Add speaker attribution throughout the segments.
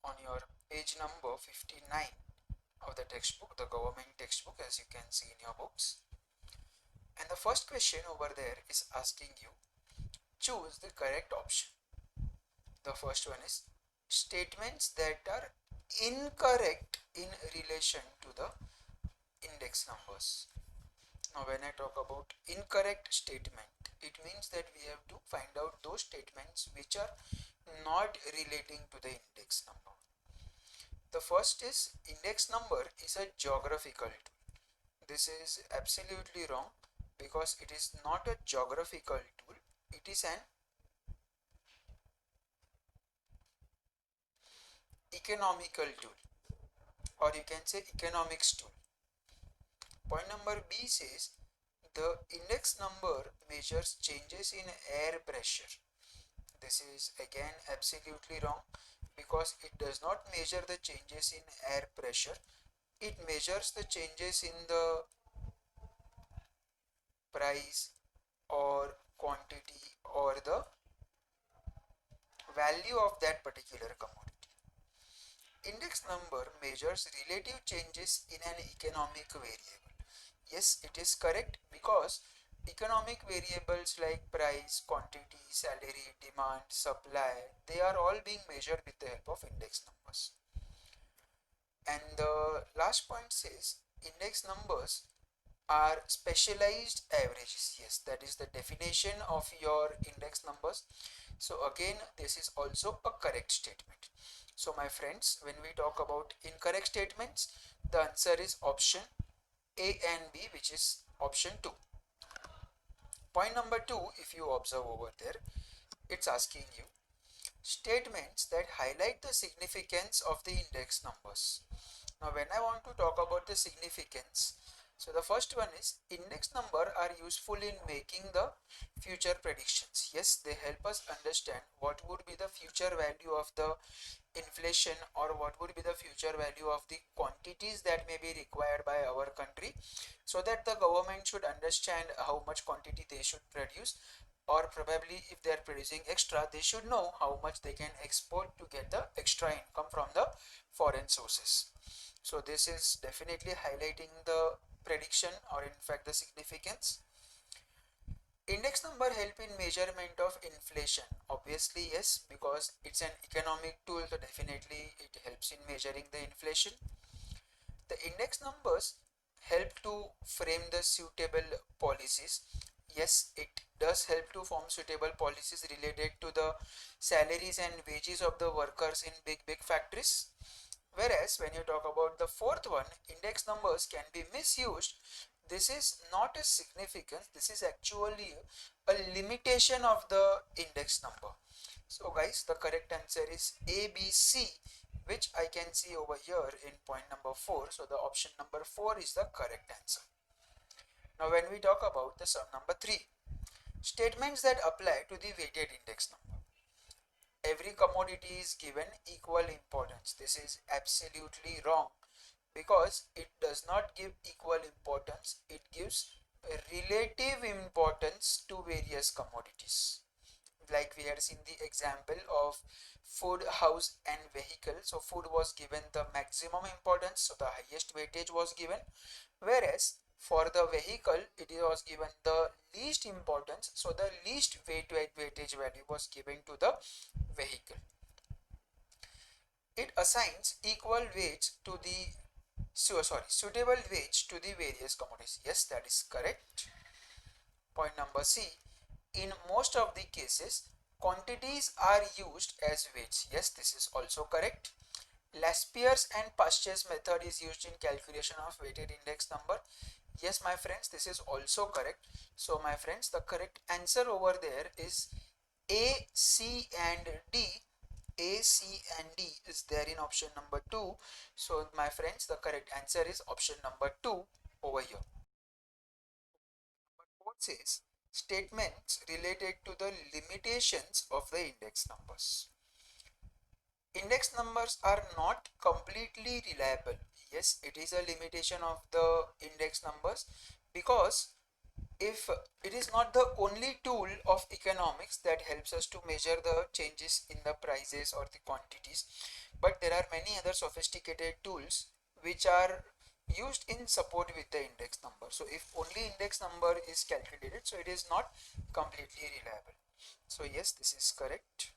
Speaker 1: on your page number 59 of the textbook, the government textbook, as you can see in your books. And the first question over there is asking you, choose the correct option. The first one is statements that are incorrect in relation to the index numbers. Now when I talk about incorrect statement, it means that we have to find out those statements which are not relating to the index number. The first is index number is a geographical tool. This is absolutely wrong because it is not a geographical tool, it is an economical tool, or you can say economics tool. Point number B says the index number measures changes in air pressure. This is again absolutely wrong because it does not measure the changes in air pressure. It measures the changes in the price or quantity or the value of that particular commodity. Index number measures relative changes in an economic variable. Yes, it is correct because economic variables like price, quantity, salary, demand, supply, they are all being measured with the help of index numbers. And the last point says index numbers are specialized averages. Yes, that is the definition of your index numbers. So again, this is also a correct statement. So my friends, when we talk about incorrect statements, the answer is option A and B, which is option 2. Point number 2, if you observe over there, it's asking you statements that highlight the significance of the index numbers. Now when I want to talk about the significance, so the first one is index number are useful in making the future predictions. Yes, they help us understand what would be the future value of the inflation or what would be the future value of the quantities that may be required by our country, so that the government should understand how much quantity they should produce, or probably if they are producing extra, they should know how much they can export to get the extra income from the foreign sources. So this is definitely highlighting the prediction or in fact the significance. Index number help in measurement of inflation. Obviously yes, because it's an economic tool, so definitely it helps in measuring the inflation. The index numbers help to frame the suitable policies. Yes, it does help to form suitable policies related to the salaries and wages of the workers in big factories. Whereas when you talk about the fourth one, index numbers can be misused. This is not a significance, this is actually a limitation of the index number. So guys, the correct answer is ABC, which I can see over here in point number 4. So the option number 4 is the correct answer. Now when we talk about the sum number 3, statements that apply to the weighted index number. Every commodity is given equal importance. This is absolutely wrong because it does not give equal importance, it gives relative importance to various commodities. Like we had seen the example of food, house and vehicle. So food was given the maximum importance, so the highest weightage was given, whereas for the vehicle it was given the least importance, so the least weightage value was given to the vehicle. It assigns equal weight to the suitable weight to the various commodities. Yes, that is correct. Point number C, in most of the cases quantities are used as weights. Yes, this is also correct. Laspier's and Pasteur's method is used in calculation of weighted index number. Yes, my friends, this is also correct. So my friends, the correct answer over there is A, C and D. A, C and D is there in option number 2. So my friends, the correct answer is option number 2 over here. Number 4 says statements related to the limitations of the index numbers. Index numbers are not completely reliable. Yes, it is a limitation of the index numbers because if it is not the only tool of economics that helps us to measure the changes in the prices or the quantities, but there are many other sophisticated tools which are used in support with the index number. So if only index number is calculated, so it is not completely reliable. So yes, this is correct.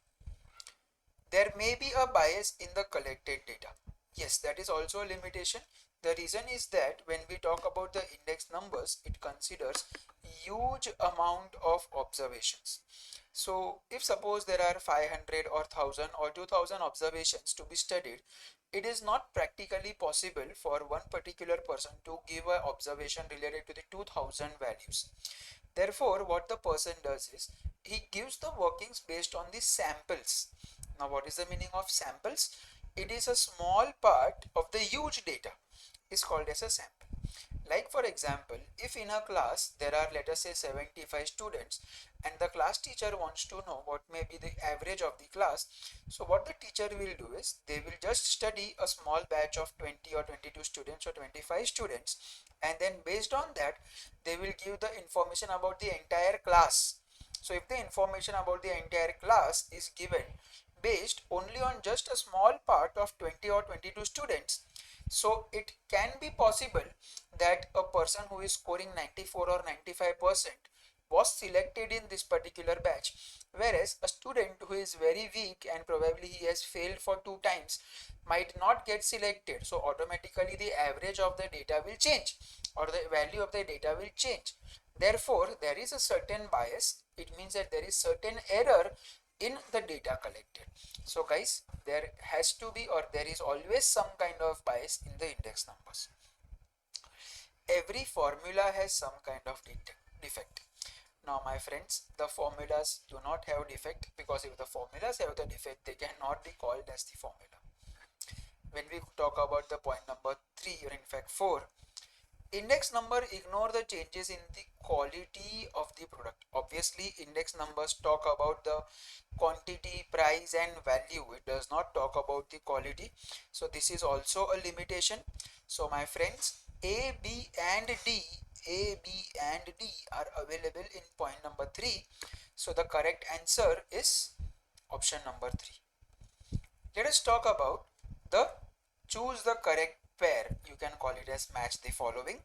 Speaker 1: There may be a bias in the collected data. Yes, that is also a limitation. The reason is that when we talk about the index numbers, it considers huge amount of observations. So if suppose there are 500 or 1000 or 2000 observations to be studied, it is not practically possible for one particular person to give an observation related to the 2000 values. Therefore, what the person does is he gives the workings based on the samples. Now, what is the meaning of samples? It is a small part of the huge data is called as a sample. Like for example, if in a class there are, let us say, 75 students and the class teacher wants to know what may be the average of the class, so what the teacher will do is they will just study a small batch of 20 or 22 students or 25 students, and then based on that they will give the information about the entire class. So if the information about the entire class is given based only on just a small part of 20 or 22 students, so it can be possible that a person who is scoring 94 or 95% was selected in this particular batch, whereas a student who is very weak and probably he has failed for 2 times might not get selected. So automatically the average of the data will change, or the value of the data will change. Therefore there is a certain bias. It means that there is certain error in the data collected. So guys, there has to be, or there is always some kind of bias in the index numbers. Every formula has some kind of defect. Now my friends, the formulas do not have defect, because if the formulas have the defect, they cannot be called as the formula. When we talk about the point number 3, or in fact 4, index number ignore the changes in the quality of the product. Obviously index numbers talk about the quantity, price and value. It does not talk about the quality. So this is also a limitation. So my friends, A, B and D, A, B and D are available in point number 3. So the correct answer is option number 3. Let us talk about the choose the correct pair. You can call it as match the following.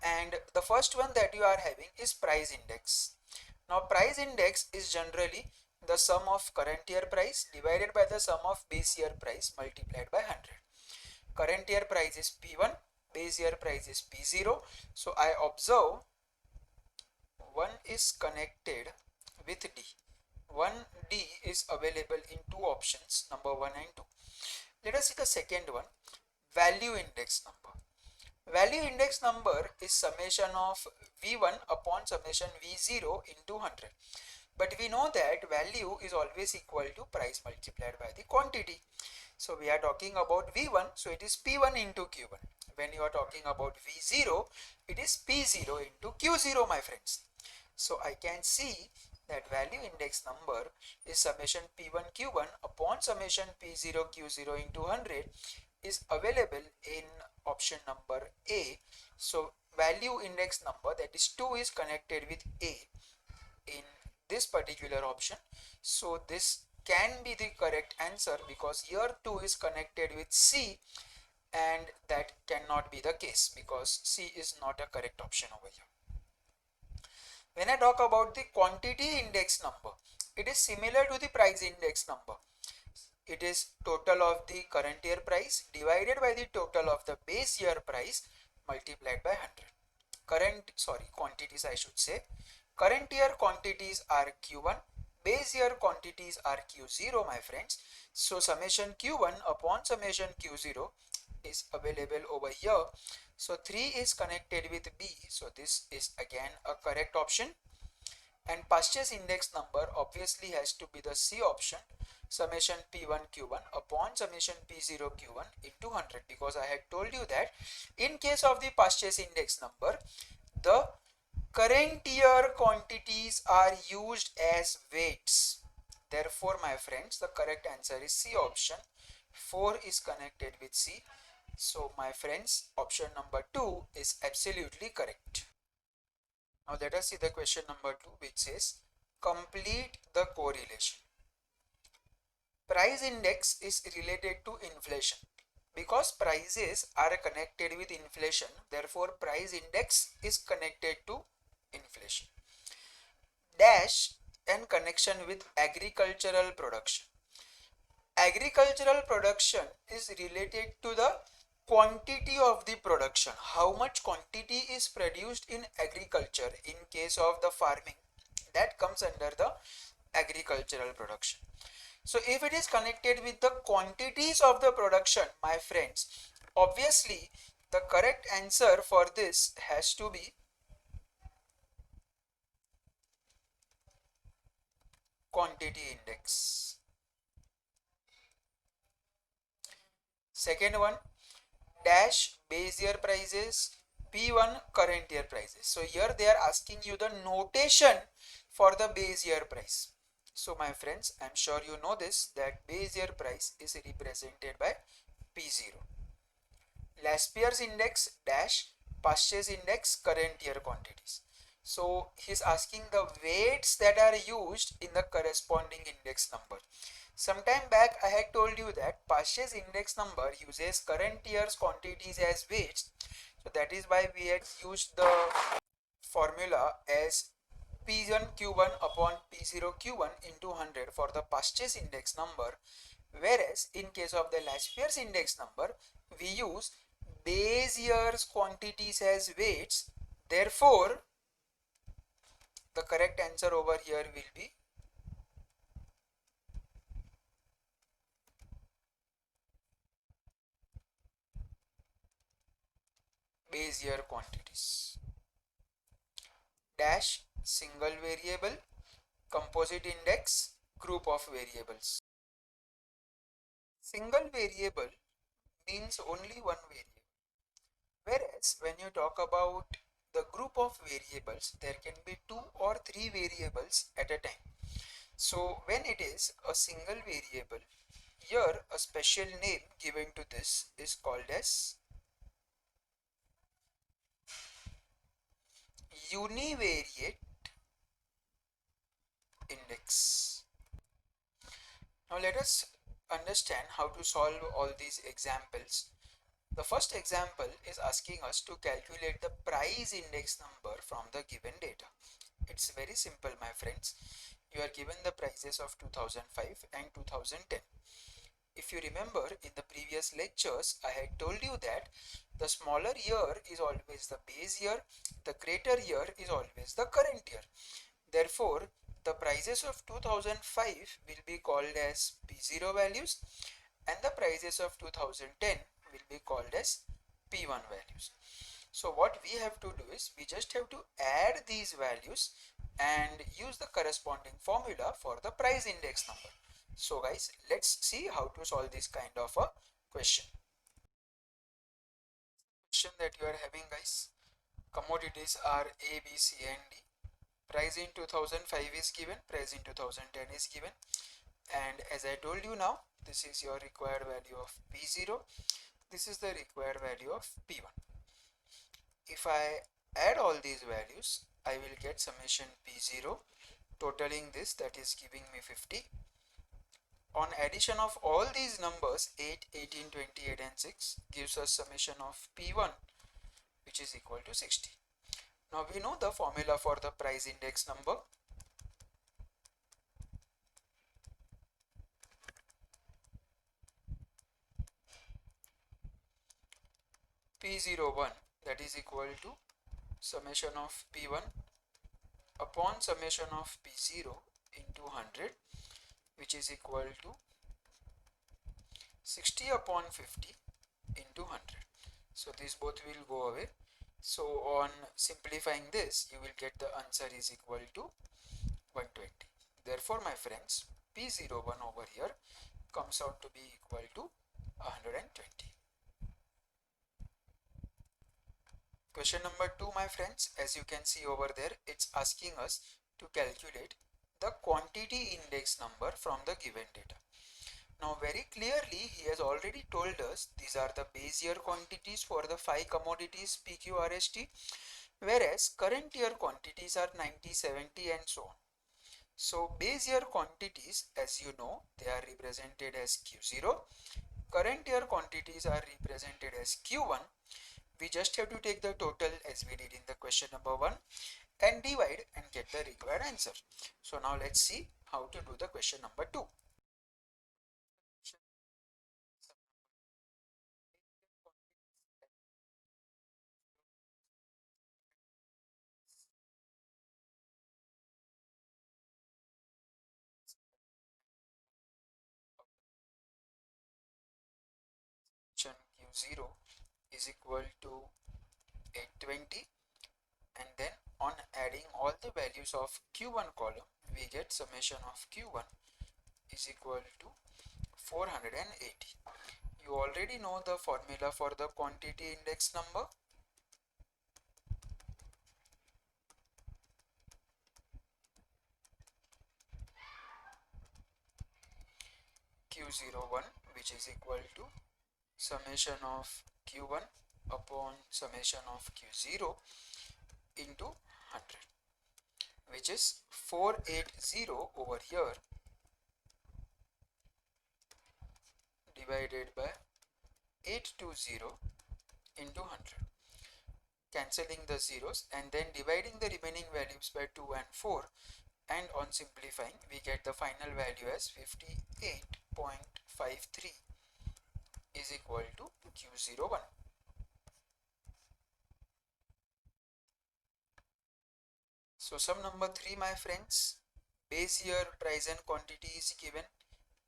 Speaker 1: And the first one that you are having is price index. Now price index is generally the sum of current year price divided by the sum of base year price multiplied by 100. Current year price is P1, base year price is P0. So I observe 1 is connected with D. 1D is available in two options, number 1 and 2. Let us see the second one, value index number. Value index number is summation of V1 upon summation V0 into 100. But we know that value is always equal to price multiplied by the quantity. So we are talking about V1, so it is P1 into Q1. When you are talking about V0, it is P0 into Q0, my friends. So I can see that value index number is summation P1 Q1 upon summation P0 Q0 into 100 is available in option number A. So value index number, that is 2, is connected with A in this particular option. So this can be the correct answer, because here 2 is connected with C, and that cannot be the case because C is not a correct option over here. When I talk about the quantity index number, it is similar to the price index number. It is total of the current year price divided by the total of the base year price multiplied by 100. Quantities I should say. Current year quantities are Q1, base year quantities are Q0, my friends. So summation Q1 upon summation Q0 is available over here. So 3 is connected with B, so this is again a correct option. And purchase index number obviously has to be the C option, summation P1 Q1 upon summation P0 Q1 into 100, because I had told you that in case of the purchase index number, the current year quantities are used as weights. Therefore my friends, the correct answer is C option. 4 is connected with C. So my friends, option number 2 is absolutely correct. Now let us see the question number 2, which says complete the correlation. Price index is related to inflation. Because prices are connected with inflation, therefore price index is connected to inflation. Dash and connection with agricultural production. Agricultural production is related to the quantity of the production. How much quantity is produced in agriculture in case of the farming, that comes under the agricultural production. So if it is connected with the quantities of the production, my friends, obviously the correct answer for this has to be quantity index. Second one, dash base year prices, P1 current year prices. So here they are asking you the notation for the base year price. So my friends, I'm sure you know this, that base year price is represented by P0. Last year's index dash purchase index current year quantities. So he's asking the weights that are used in the corresponding index number. Sometime back I had told you that purchase index number uses current year's quantities as weights. So that is why we had used the formula as P1 Q1 upon P0 Q1 into 100 for the purchase index number, whereas in case of the last year's index number we use base year's quantities as weights. Therefore the correct answer over here will be base year quantities. Dash single variable, composite index, group of variables. Single variable means only one variable, whereas when you talk about the group of variables, there can be 2 or 3 variables at a time. So when it is a single variable, here a special name given to this is called as univariate index. Now let us understand how to solve all these examples. The first example is asking us to calculate the price index number from the given data. It's very simple, my friends. You are given the prices of 2005 and 2010. If you remember, in the previous lectures I had told you that the smaller year is always the base year, the greater year is always the current year. Therefore the prices of 2005 will be called as P0 values and the prices of 2010 will be called as P1 values. So what we have to do is we just have to add these values and use the corresponding formula for the price index number. So guys, let's see how to solve this kind of a question. Question that you are having, guys, commodities are A, B, C and D. Price in 2005 is given, price in 2010 is given, and as I told you now, this is your required value of P0, this is the required value of P1. If I add all these values, I will get summation P0 totaling this, that is giving me 50. On addition of all these numbers 8, 18, 28 and 6 gives us summation of P1, which is equal to 60. Now we know the formula for the price index number. P01, that is equal to summation of P1 upon summation of P0 into 100, which is equal to 60 upon 50 into 100. So these both will go away. So on simplifying this, you will get the answer is equal to 120. Therefore my friends, P01 over here comes out to be equal to 120. Question number 2, my friends, as you can see over there, it's asking us to calculate the quantity index number from the given data. Now very clearly he has already told us these are the base year quantities for the 5 commodities PQRST, whereas current year quantities are 90, 70 and so on. So base year quantities, as you know, they are represented as Q0. Current year quantities are represented as Q1. We just have to take the total as we did in the question number 1 and divide and get the required answer. So now let's see how to do the question number 2. Q0 is equal to 820, and then on adding all the values of Q1 column, we get summation of Q1 is equal to 480. You already know the formula for the quantity index number. Q01, which is equal to summation of Q1 upon summation of Q0 into 100, which is 480 over here divided by 820 into 100, cancelling the zeros and then dividing the remaining values by 2 and 4, and on simplifying we get the final value as 58.53 is equal to Q01. So sum number 3, my friends, base year price and quantity is given,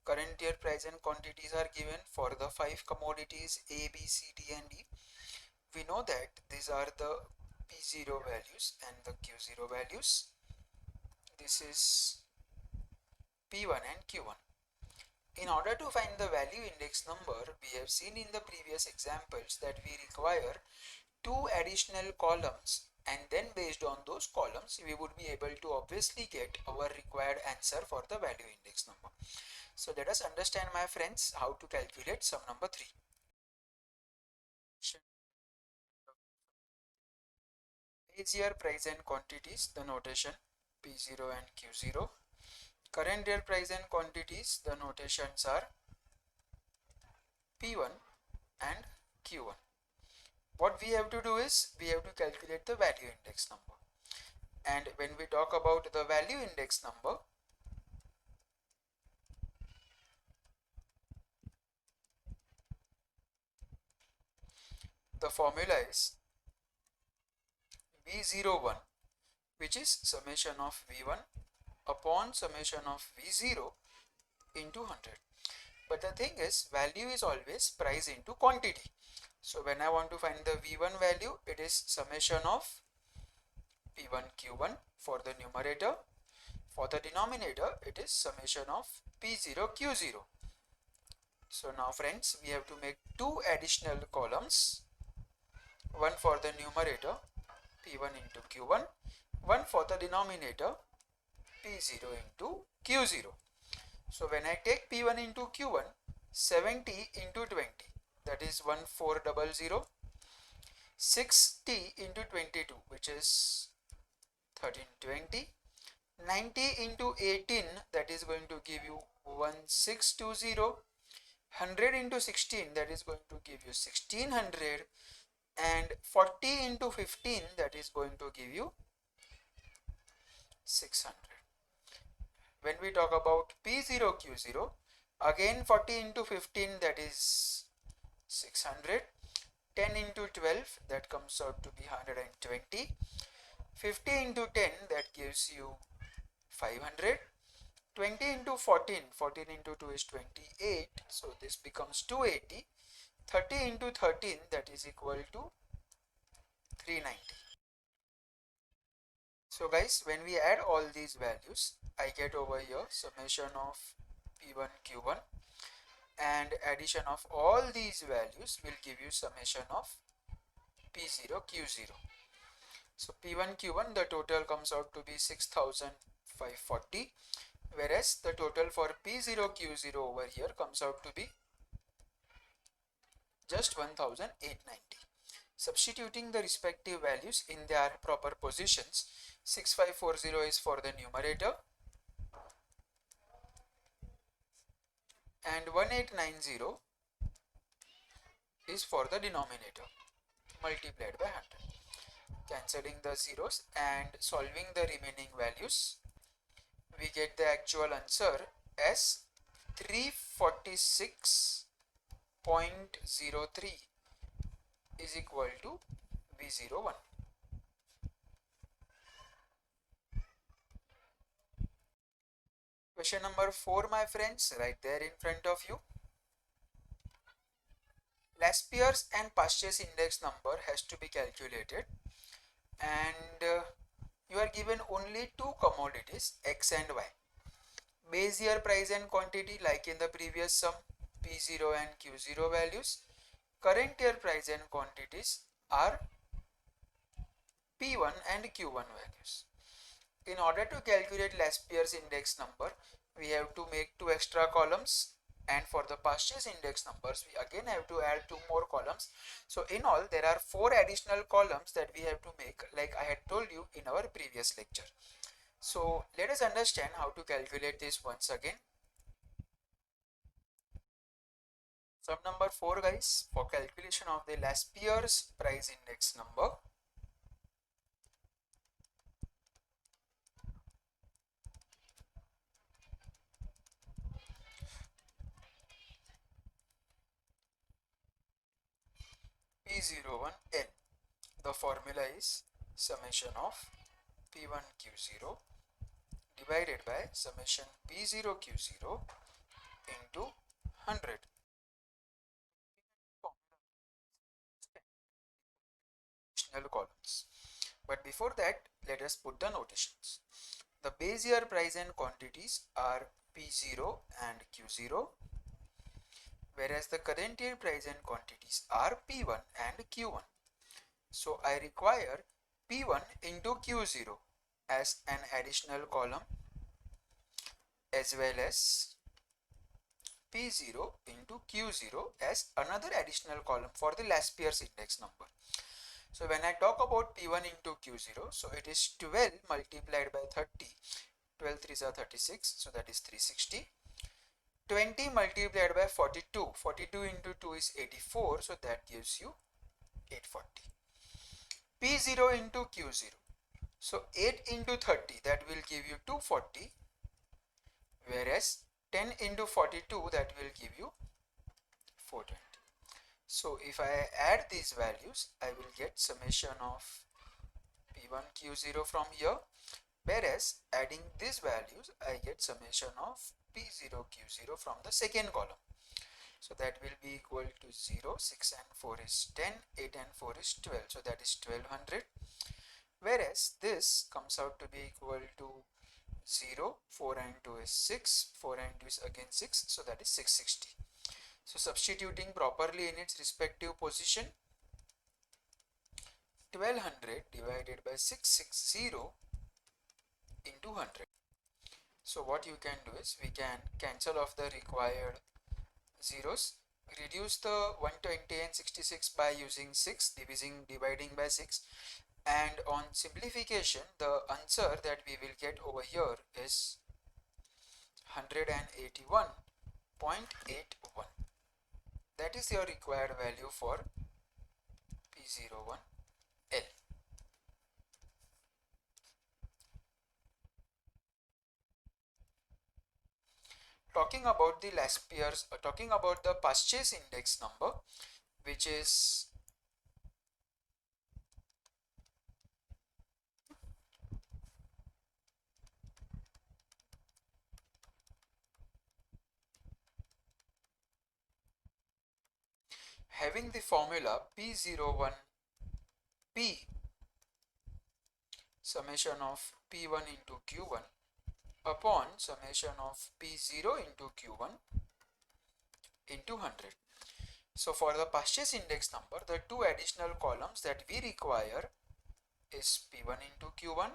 Speaker 1: current year price and quantities are given for the 5 commodities A, B, C, D and E. We know that these are the P0 values and the Q0 values. This is P1 and Q1. In order to find the value index number, we have seen in the previous examples that we require 2 additional columns, and then based on those columns we would be able to obviously get our required answer for the value index number. So let us understand, my friends, how to calculate sum number 3. Base year price and quantities, the notation P0 and Q0. Current year price and quantities, the notations are P1 and Q1. What we have to do is we have to calculate the value index number, and when we talk about the value index number, the formula is V01, which is summation of V1 upon summation of V0 into 100. But the thing is, value is always price into quantity. So when I want to find the V1 value, it is summation of P1 Q1 for the numerator. For the denominator, it is summation of P0 Q0. So now friends, we have to make 2 additional columns, one for the numerator P1 into Q1, one for the denominator P0 into Q0. So when I take P1 into Q1, 70 into 20, that is 1400, 60 into 22, which is 1320, 90 into 18, that is going to give you 1620, 100 into 16, that is going to give you 1600, and 40 into 15, that is going to give you 600. When we talk about P0 Q0, again 40 into 15, that is 600, 10 into 12, that comes out to be 120, 50 into 10, that gives you 500, 20 into 14, 14 into 2 is 28, so this becomes 280, 30 into 13, that is equal to 390. So guys, when we add all these values, I get over here summation of P1 Q1, and addition of all these values will give you summation of P0 Q0. So P1 Q1, the total comes out to be 6540, whereas the total for P0 Q0 over here comes out to be just 1890. Substituting the respective values in their proper positions, 6540 is for the numerator and 1890 is for the denominator, multiplied by 100. Cancelling the zeros and solving the remaining values, we get the actual answer as 346.03 is equal to V01. Question number 4, my friends, right there in front of you. Laspier's and purchase index number has to be calculated, and you are given only two commodities, X and Y. Base year price and quantity, like in the previous sum, P0 and Q0 values. Current year price and quantities are P1 and Q1 values. In order to calculate Laspier's index number, we have to make two extra columns, and for the purchase index numbers we again have to add two more columns. So in all there are four additional columns that we have to make, like I had told you in our previous lecture. So let us understand how to calculate this once again. Sum number 4, guys, for calculation of the Laspier's price index number. P01N. The formula is summation of P1Q0 divided by summation P0Q0 into 100. Additional columns. But before that, let us put the notations. The base year price and quantities are P0 and Q0, whereas the current year price and quantities are P1 and Q1. So I require P1 into Q0 as an additional column, as well as P0 into Q0 as another additional column for the Laspier's index number. So when I talk about P1 into Q0, so it is 12 multiplied by 30, 12 3s are 36, so that is 360. 20 multiplied by 42, 42 into 2 is 84, so that gives you 840. P0 into Q0, so 8 into 30, that will give you 240, whereas 10 into 42, that will give you 420. So if I add these values, I will get summation of P1 Q0 from here, whereas adding these values I get summation of P0 Q0 from the second column. So that will be equal to 0, 6 and 4 is 10, 8 and 4 is 12, so that is 1200, whereas this comes out to be equal to 0, 4 and 2 is 6, 4 and 2 is again 6, so that is 660. So substituting properly in its respective position, 1200 divided by 660 into 100. So what you can do is we can cancel off the required zeros, reduce the 120 and 66 by using 6, dividing by 6, and on simplification the answer that we will get over here is 181.81. That is your required value for P01L. Talking about the Laspier's, talking about the purchase index number, which is having the formula P01P summation of P1 into Q1 upon summation of P0 into Q1 into 100. So for the purchase index number, the two additional columns that we require is P1 into Q1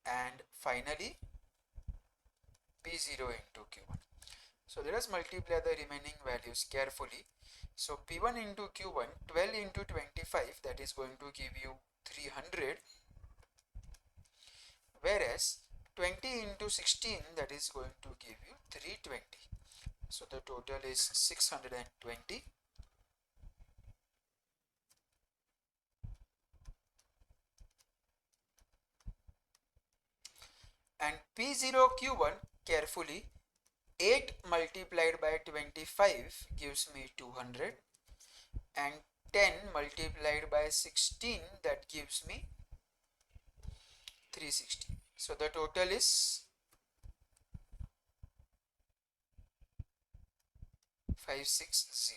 Speaker 1: and finally P0 into Q1. So let us multiply the remaining values carefully. So P1 into Q1, 12 into 25, that is going to give you 300, whereas 20 into 16, that is going to give you 320. So the total is 620. And P0Q1, carefully, 8 multiplied by 25 gives me 200, and 10 multiplied by 16, that gives me 360. So the total is 560.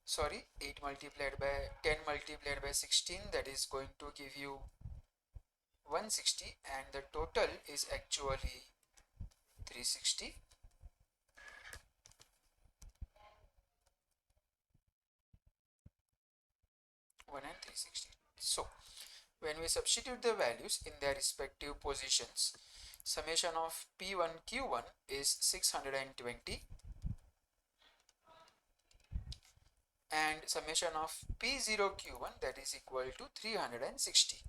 Speaker 1: Sorry, 8 multiplied by 10 multiplied by 16, that is going to give you 160, and the total is actually 360. 1 and 360. So when we substitute the values in their respective positions, summation of P1 Q1 is 620, and summation of P0 Q1, that is equal to 360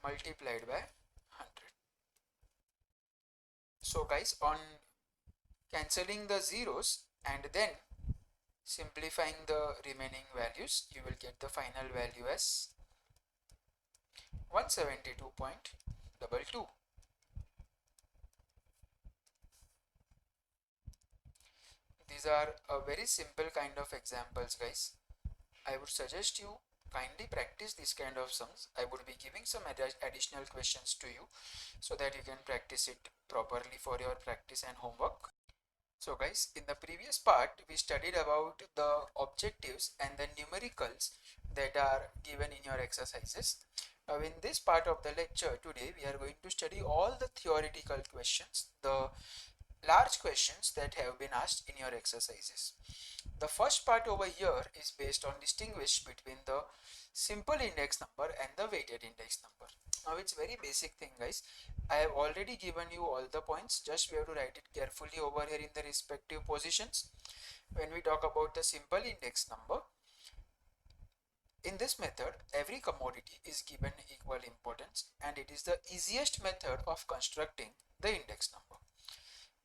Speaker 1: multiplied by 100. So guys, on cancelling the zeros and then simplifying the remaining values, you will get the final value as 172.22. These are a very simple kind of examples, guys. I would suggest you kindly practice this kind of sums. I would be giving some additional questions to you so that you can practice it properly for your practice and homework. So guys, in the previous part we studied about the objectives and the numericals that are given in your exercises. Now in this part of the lecture today we are going to study all the theoretical questions, the large questions that have been asked in your exercises. The first part over here is based on distinguish between the simple index number and the weighted index number. Now it's very basic thing, guys. I have already given you all the points, just we have to write it carefully over here in the respective positions. When we talk about the simple index number, in this method every commodity is given equal importance and it is the easiest method of constructing the index number.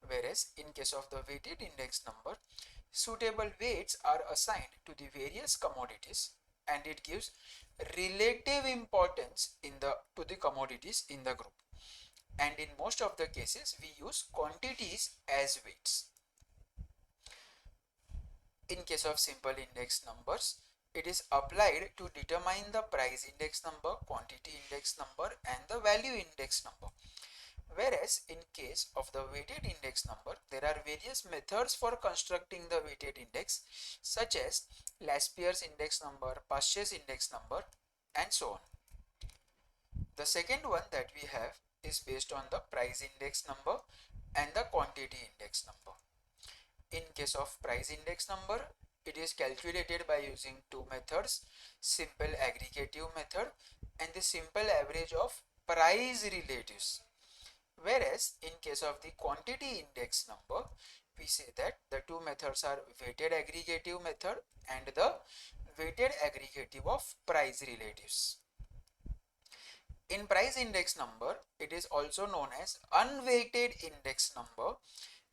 Speaker 1: Whereas in case of the weighted index number, suitable weights are assigned to the various commodities and it gives relative importance to the commodities in the group, and in most of the cases we use quantities as weights. In case of simple index numbers, it is applied to determine the price index number, quantity index number and the value index number. Whereas in case of the weighted index number, there are various methods for constructing the weighted index, such as Laspeyres index number, Paasche index number and so on. The second one that we have is based on the price index number and the quantity index number. In case of price index number, it is calculated by using two methods, simple aggregative method and the simple average of price relatives. Whereas in case of the quantity index number, we say that the two methods are weighted aggregative method and the weighted aggregative of price relatives. In price index number, it is also known as unweighted index number,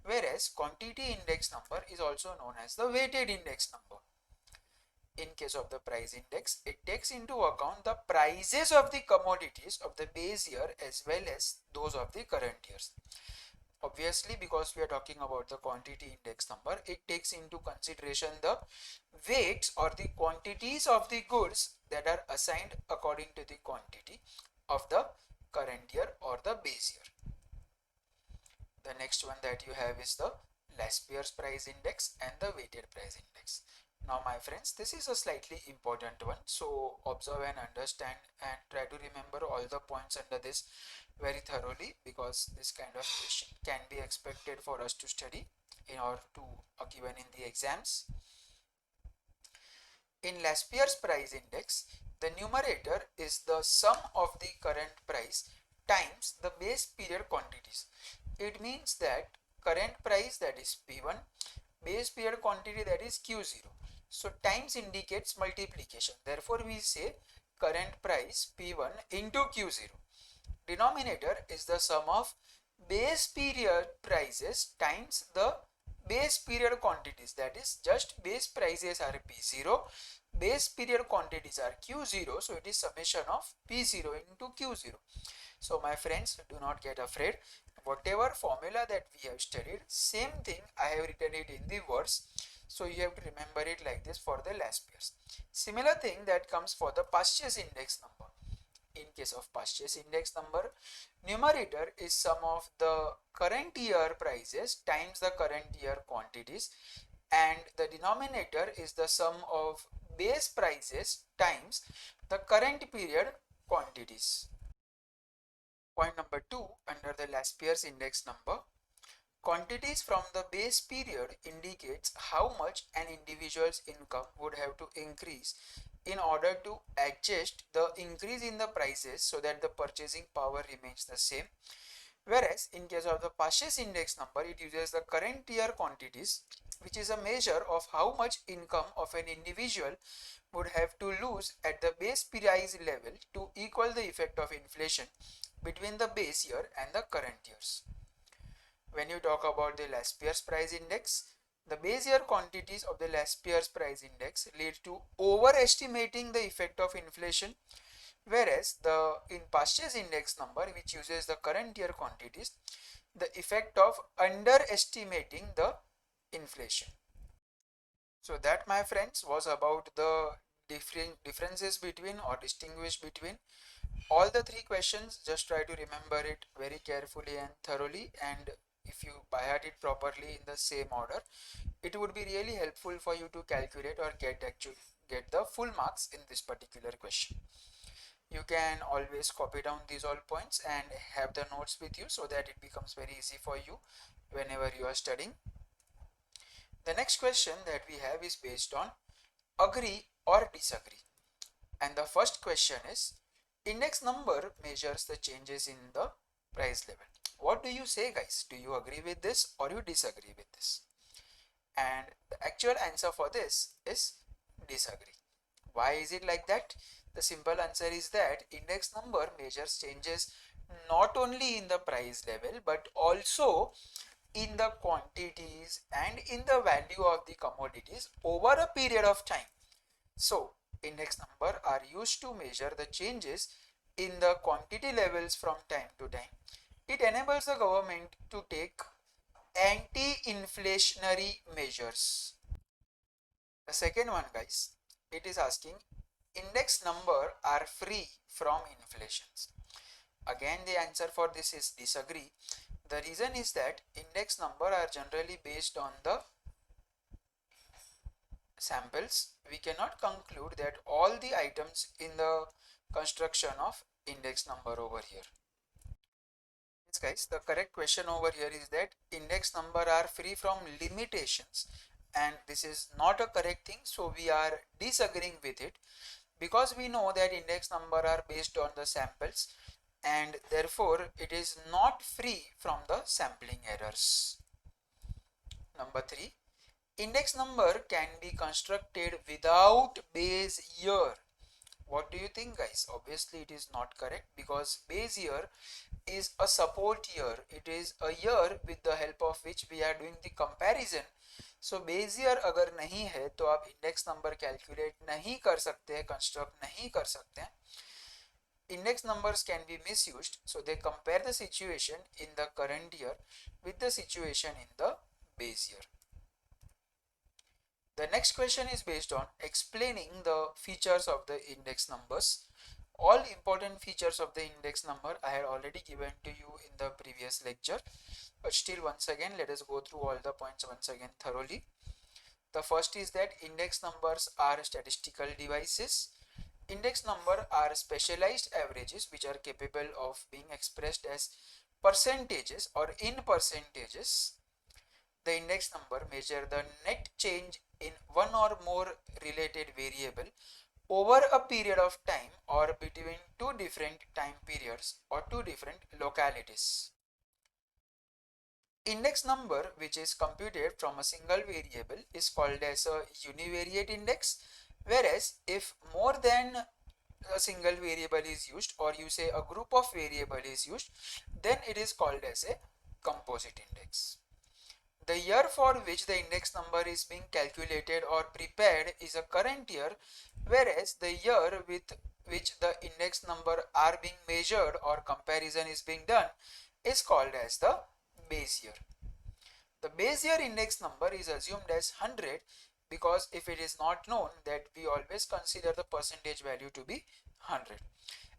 Speaker 1: whereas quantity index number is also known as the weighted index number. In case of the price index, it takes into account the prices of the commodities of the base year as well as those of the current years. Obviously, because we are talking about the quantity index number, it takes into consideration the weights or the quantities of the goods that are assigned according to the quantity of the current year or the base year. The next one that you have is the Laspeyres price index and the weighted price index. Now my friends, this is a slightly important one, so observe and understand and try to remember all the points under this very thoroughly, because this kind of question can be expected for us to study in order to given in the exams. In Laspeyres price index, the numerator is the sum of the current price times the base period quantities. It means that current price, that is P1, base period quantity, that is Q0. So times indicates multiplication. Therefore we say current price P1 into Q0. Denominator is the sum of base period prices times the base period quantities, that is just base prices are P0, base period quantities are Q0, so it is summation of P0 into Q0. So my friends, do not get afraid. Whatever formula that we have studied, same thing I have written it in the words. So you have to remember it like this for the last years. Similar thing that comes for the purchase index number. In case of purchase index number, numerator is sum of the current year prices times the current year quantities, and the denominator is the sum of base prices times the current period quantities. Point number 2, under the Laspier's index number, quantities from the base period indicates how much an individual's income would have to increase in order to adjust the increase in the prices so that the purchasing power remains the same. Whereas in case of the purchase index number, it uses the current year quantities, which is a measure of how much income of an individual would have to lose at the base price level to equal the effect of inflation between the base year and the current years. When you talk about the Laspier's price index, the base year quantities of the Laspier's price index lead to overestimating the effect of inflation, whereas the in purchase index number, which uses the current year quantities, the effect of underestimating the inflation. So that, my friends, was about the differences between or distinguish between all the three questions. Just try to remember it very carefully and thoroughly, and if you by heart it properly in the same order, it would be really helpful for you to calculate or get the full marks in this particular question. You can always copy down these all points and have the notes with you so that it becomes very easy for you whenever you are studying. The next question that we have is based on agree or disagree, and the first question is, index number measures the changes in the price level. What do you say, guys? Do you agree with this or you disagree with this? And the actual answer for this is disagree. Why is it like that? The simple answer is that index number measures changes not only in the price level but also in the quantities and in the value of the commodities over a period of time. So index number are used to measure the changes in the quantity levels from time to time. It enables the government to take anti-inflationary measures. The second one, guys, it is asking, index number are free from inflations. Again, the answer for this is disagree. The reason is that index number are generally based on the samples. We cannot conclude that all the items in the construction of index number over here. Yes, guys, the correct question over here is that index number are free from limitations, and this is not a correct thing, so we are disagreeing with it because we know that index number are based on the samples and therefore it is not free from the sampling errors. Number 3, index number can be constructed without base year. What do you think, guys? Obviously it is not correct because base year is a support year. It is a year with the help of which we are doing the comparison. So base year अगर नहीं है तो आप index number calculate नहीं कर सकते हैं, construct नहीं कर सकते हैं. Index numbers can be misused, so they compare the situation in the current year with the situation in the base year. The next question is based on explaining the features of the index numbers. All important features of the index number I had already given to you in the previous lecture, but still once again let us go through all the points once again thoroughly. The first is that index numbers are statistical devices. Index number are specialized averages which are capable of being expressed as percentages or in percentages. The index number measure the net change in one or more related variable over a period of time or between two different time periods or two different localities. Index number, which is computed from a single variable, is called as a univariate index, whereas if more than a single variable is used, or you say a group of variable is used, then it is called as a composite index. The year for which the index number is being calculated or prepared is a current year, whereas the year with which the index number are being measured or comparison is being done is called as the base year. The base year index number is assumed as 100 because if it is not known, that we always consider the percentage value to be 100,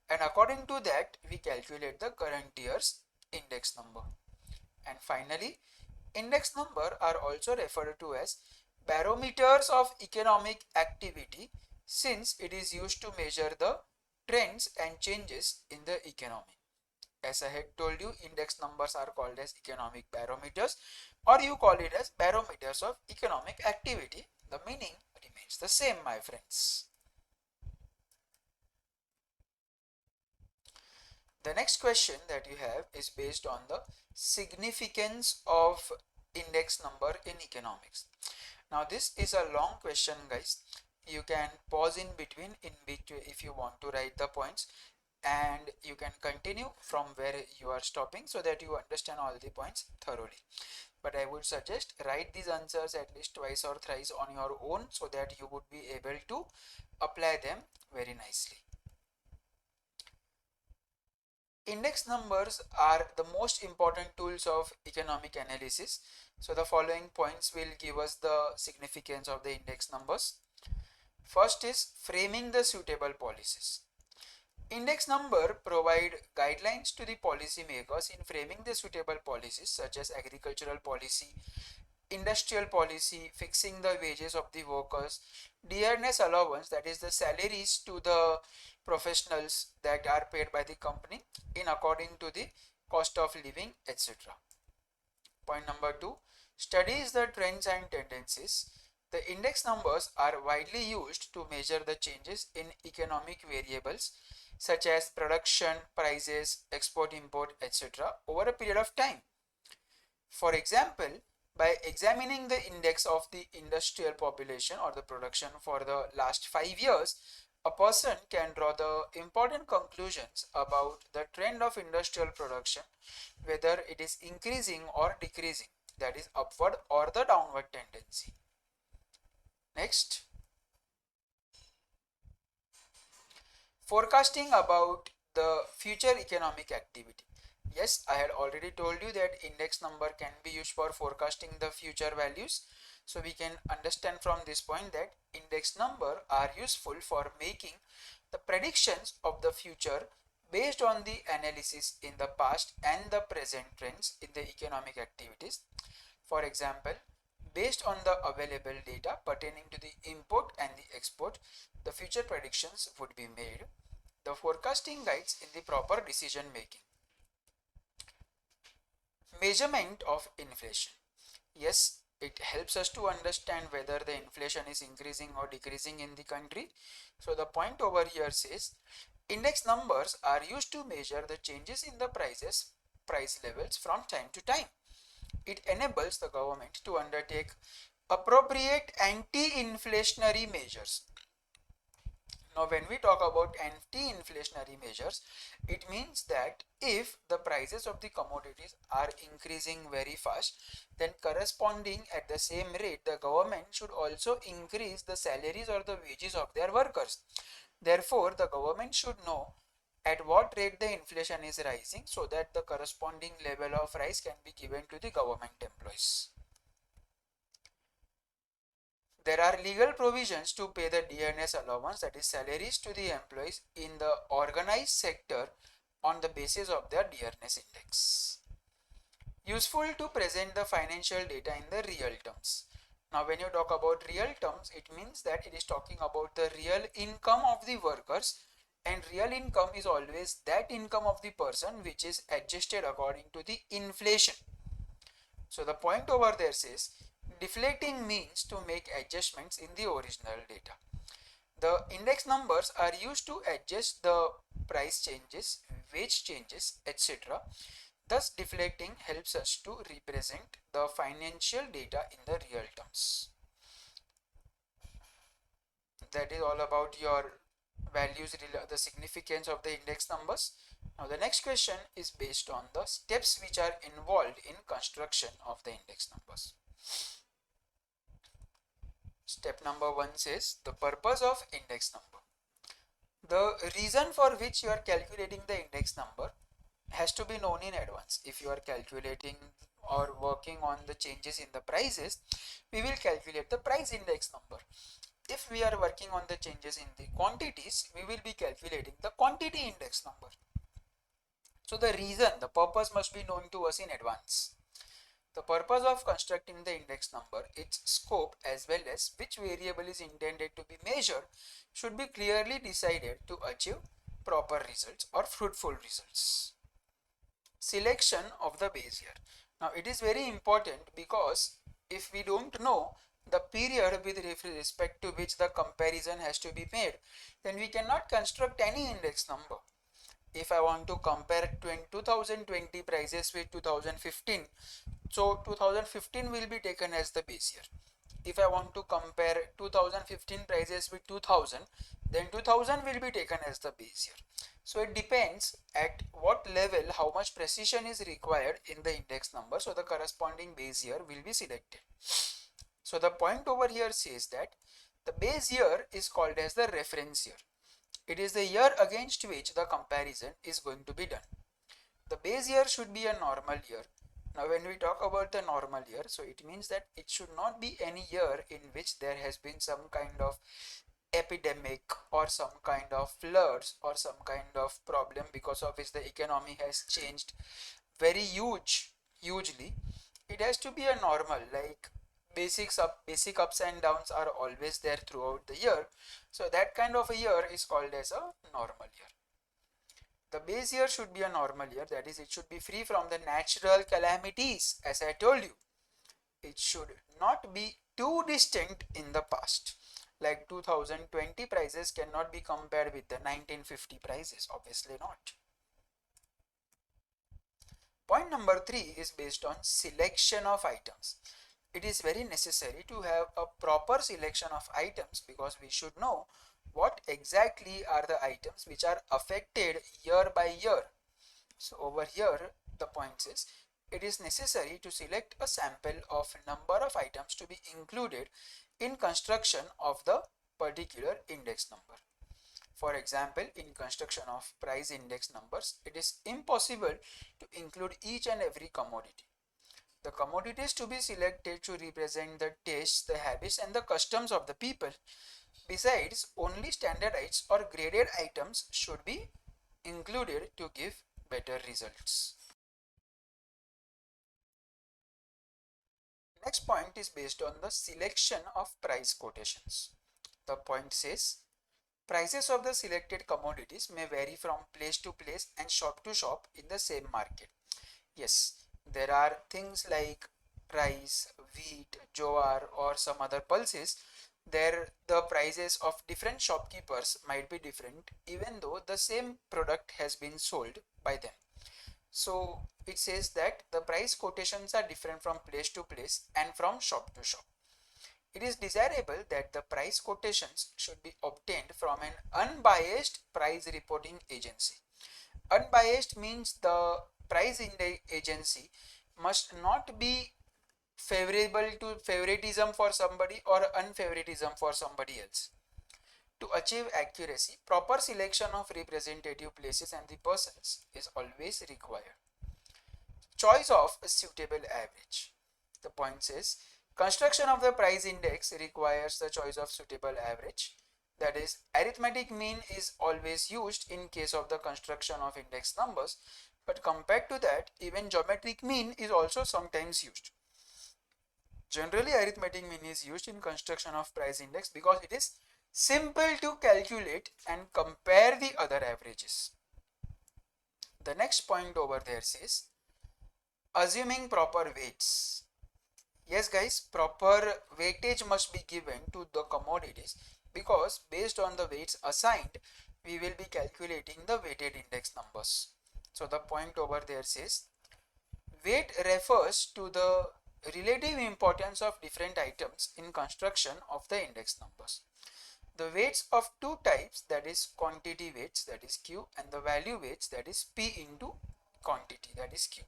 Speaker 1: and according to that we calculate the current year's index number. And finally, index number are also referred to as barometers of economic activity, since it is used to measure the trends and changes in the economy. As I had told you, index numbers are called as economic barometers, or you call it as barometers of economic activity. The meaning remains the same, my friends. The next question that you have is based on the significance of index number in economics. Now this is a long question, guys. You can pause in between if you want to write the points, and you can continue from where you are stopping so that you understand all the points thoroughly. But I would suggest write these answers at least twice or thrice on your own so that you would be able to apply them very nicely. Index numbers are the most important tools of economic analysis. So the following points will give us the significance of the index numbers. First is framing the suitable policies. Index number provide guidelines to the policy makers in framing the suitable policies such as agricultural policy, industrial policy, fixing the wages of the workers, dearness allowance, that is the salaries to the professionals that are paid by the company in according to the cost of living, etc. Point number 2, studies the trends and tendencies. The index numbers are widely used to measure the changes in economic variables such as production, prices, export, import, etc. over a period of time. For example, by examining the index of the industrial population or the production for the last 5 years, a person can draw the important conclusions about the trend of industrial production, whether it is increasing or decreasing, that is upward or the downward tendency. Next, forecasting about the future economic activity. Yes, I had already told you that index number can be used for forecasting the future values. So we can understand from this point that index number are useful for making the predictions of the future based on the analysis in the past and the present trends in the economic activities. For example, based on the available data pertaining to the import and the export, the future predictions would be made. The forecasting guides in the proper decision making. Measurement of inflation. Yes, it helps us to understand whether the inflation is increasing or decreasing in the country. So the point over here says index numbers are used to measure the changes in the price levels from time to time. It enables the government to undertake appropriate anti-inflationary measures. Now when we talk about anti-inflationary measures, it means that if the prices of the commodities are increasing very fast, then corresponding at the same rate, the government should also increase the salaries or the wages of their workers. Therefore, the government should know at what rate the inflation is rising so that the corresponding level of rise can be given to the government employees. There are legal provisions to pay the dearness allowance, that is salaries, to the employees in the organized sector on the basis of their dearness index. Useful to present the financial data in the real terms. Now when you talk about real terms, it means that it is talking about the real income of the workers, and real income is always that income of the person which is adjusted according to the inflation. So the point over there says deflating means to make adjustments in the original data. The index numbers are used to adjust the price changes, wage changes, etc. Thus, deflating helps us to represent the financial data in the real terms. That is all about your values, the significance of the index numbers. Now the next question is based on the steps which are involved in construction of the index numbers. Step number 1 says the purpose of index number. The reason for which you are calculating the index number has to be known in advance. If you are calculating or working on the changes in the prices, we will calculate the price index number. If we are working on the changes in the quantities, we will be calculating the quantity index number. So the reason, the purpose must be known to us in advance. The purpose of constructing the index number, its scope as well as which variable is intended to be measured should be clearly decided to achieve proper results or fruitful results. Selection of the base year. Now it is very important because if we don't know the period with respect to which the comparison has to be made, then we cannot construct any index number. If I want to compare 2020 prices with 2015, so 2015 will be taken as the base year. If I want to compare 2015 prices with 2000, then 2000 will be taken as the base year. So it depends at what level how much precision is required in the index number, so the corresponding base year will be selected. So the point over here says that the base year is called as the reference year. It is the year against which the comparison is going to be done. The base year should be a normal year. Now when we talk about the normal year, so it means that it should not be any year in which there has been some kind of epidemic or some kind of floods or some kind of problem because of which the economy has changed very hugely. It has to be a normal, like basic ups and downs are always there throughout the year. So that kind of a year is called as a normal year. The base year should be a normal year, that is, it should be free from the natural calamities, as I told you. It should not be too distant in the past. Like 2020 prices cannot be compared with the 1950 prices, obviously not. Point number 3 is based on selection of items. It is very necessary to have a proper selection of items because we should know what exactly are the items which are affected year by year. So over here the point is it is necessary to select a sample of number of items to be included in construction of the particular index number. For example, in construction of price index numbers, it is impossible to include each and every commodity. The commodities to be selected to represent the tastes, the habits and the customs of the people. Besides, only standardized or graded items should be included to give better results. Next point is based on the selection of price quotations. The point says, prices of the selected commodities may vary from place to place and shop to shop in the same market. Yes, there are things like rice, wheat, jowar or some other pulses. There the prices of different shopkeepers might be different even though the same product has been sold by them. So it says that the price quotations are different from place to place and from shop to shop. It is desirable that the price quotations should be obtained from an unbiased price reporting agency. Unbiased means the price index agency must not be favorable to favoritism for somebody or unfavoritism for somebody else. To achieve accuracy, proper selection of representative places and the persons is always required. Choice of a suitable average. The point says, construction of the price index requires the choice of suitable average. That is, arithmetic mean is always used in case of the construction of index numbers, but compared to that, even geometric mean is also sometimes used. Generally, arithmetic mean is used in construction of price index because it is simple to calculate and compare the other averages. The next point over there says, assuming proper weights. Yes guys, proper weightage must be given to the commodities because based on the weights assigned, we will be calculating the weighted index numbers. So the point over there says weight refers to the relative importance of different items in construction of the index numbers. The weights of two types, that is quantity weights, that is Q, and the value weights, that is P into quantity, that is Q.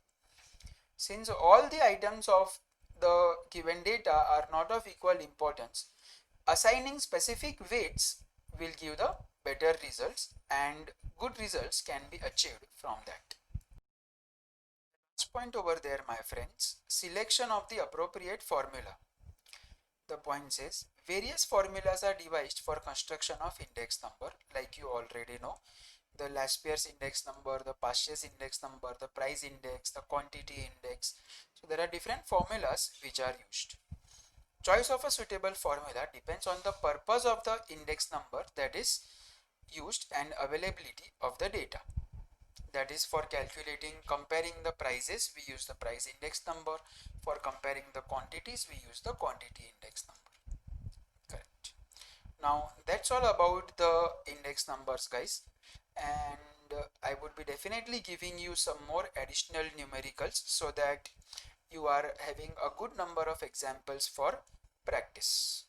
Speaker 1: Since all the items of the given data are not of equal importance, assigning specific weights will give the better results, and good results can be achieved from that. Next point over there, my friends, selection of the appropriate formula. The point says various formulas are devised for construction of index number, like you already know: the Laspier's index number, the Paasche index number, the price index, the quantity index. So there are different formulas which are used. Choice of a suitable formula depends on the purpose of the index number that is used and availability of the data. That is, for calculating, comparing the prices, we use the price index number. For comparing the quantities, we use the quantity index number. Correct. Now that's all about the index numbers, guys, and I would be definitely giving you some more additional numericals so that you are having a good number of examples for practice.